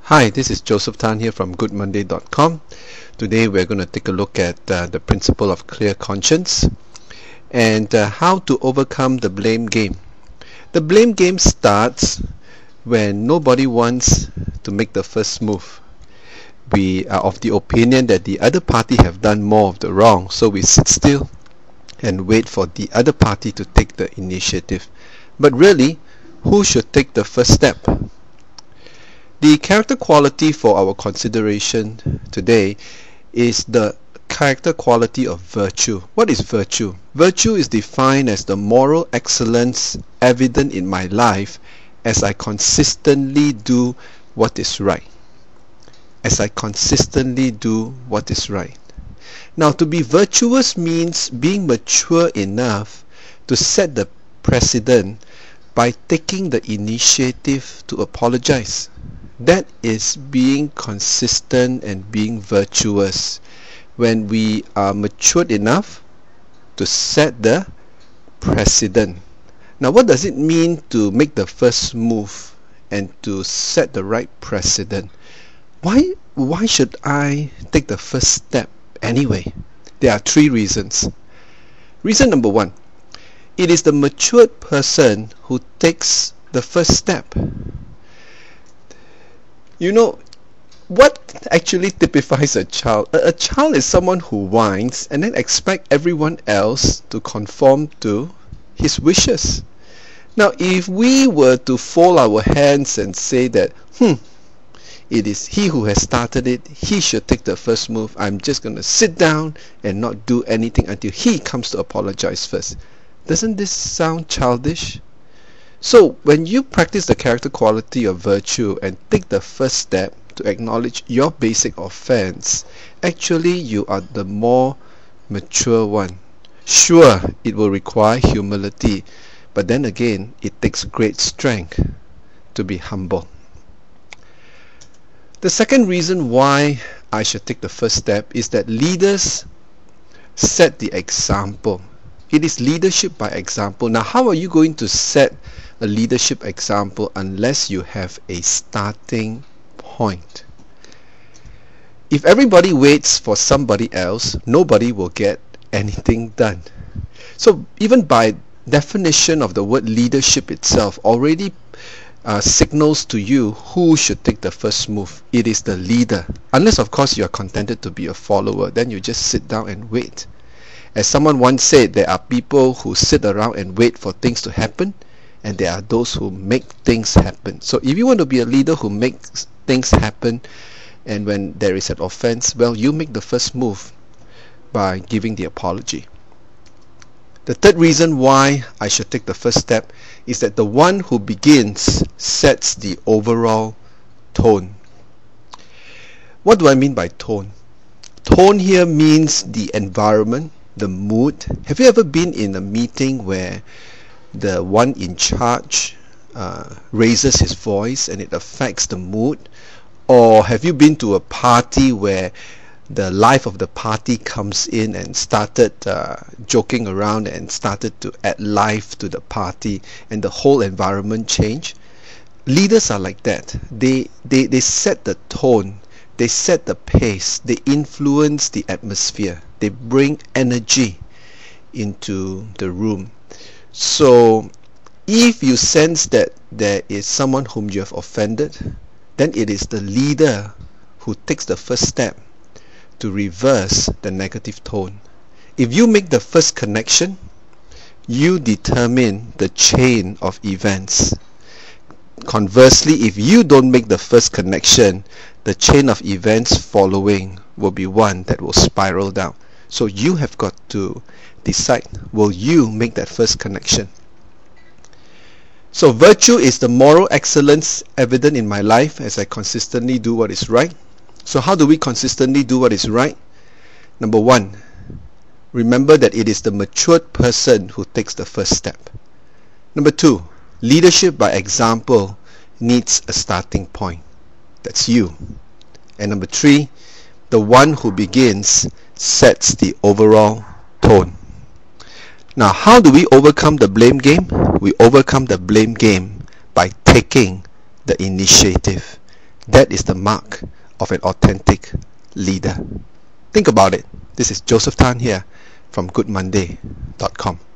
Hi, this is Joseph Tan here from goodmonday.com. Today we're going to take a look at the principle of clear conscience and how to overcome the blame game. The blame game starts when nobody wants to make the first move. We are of the opinion that the other party have done more of the wrong, so we sit still and wait for the other party to take the initiative. But really, who should take the first step? The character quality for our consideration today is the character quality of virtue. What is virtue? Virtue is defined as the moral excellence evident in my life as I consistently do what is right. As I consistently do what is right. Now, to be virtuous means being mature enough to set the precedent by taking the initiative to apologize. That is being consistent and being virtuous, when we are matured enough to set the precedent. Now, what does it mean to make the first move and to set the right precedent? Why should I take the first step anyway? There are three reasons. Reason number one, it is the matured person who takes the first step. You know, what actually typifies a child? A child is someone who whines and then expects everyone else to conform to his wishes. Now, if we were to fold our hands and say that, it is he who has started it, he should take the first move, I'm just going to sit down and not do anything until he comes to apologize first. Doesn't this sound childish? So, when you practice the character quality of virtue and take the first step to acknowledge your basic offense, actually you are the more mature one. Sure, it will require humility, but then again, it takes great strength to be humble. The second reason why I should take the first step is that leaders set the example. It is leadership by example. Now, how are you going to set a leadership example unless you have a starting point? If everybody waits for somebody else, nobody will get anything done. So even by definition of the word leadership itself already signals to you who should take the first move. It is the leader. Unless of course you are contented to be a follower, then you just sit down and wait. As someone once said, there are people who sit around and wait for things to happen, and there are those who make things happen. So if you want to be a leader who makes things happen, and when there is an offense, well, you make the first move by giving the apology. The third reason why I should take the first step is that the one who begins sets the overall tone. What do I mean by tone? Tone here means the environment, the mood. Have you ever been in a meeting where the one in charge raises his voice and it affects the mood? Or have you been to a party where the life of the party comes in and started joking around and started to add life to the party and the whole environment changed? Leaders are like that. They set the tone, they set the pace, they influence the atmosphere, they bring energy into the room. So if you sense that there is someone whom you have offended, then it is the leader who takes the first step to reverse the negative tone. If you make the first connection, you determine the chain of events. Conversely, if you don't make the first connection, the chain of events following will be one that will spiral down. So you have got to decide, will you make that first connection? So virtue is the moral excellence evident in my life as I consistently do what is right. So how do we consistently do what is right? Number one, remember that it is the matured person who takes the first step. Number two, leadership by example needs a starting point. That's you. And number three, the one who begins sets the overall tone. Now, how do we overcome the blame game? We overcome the blame game by taking the initiative. That is the mark of an authentic leader. Think about it. This is Joseph Tan here from goodmonday.com.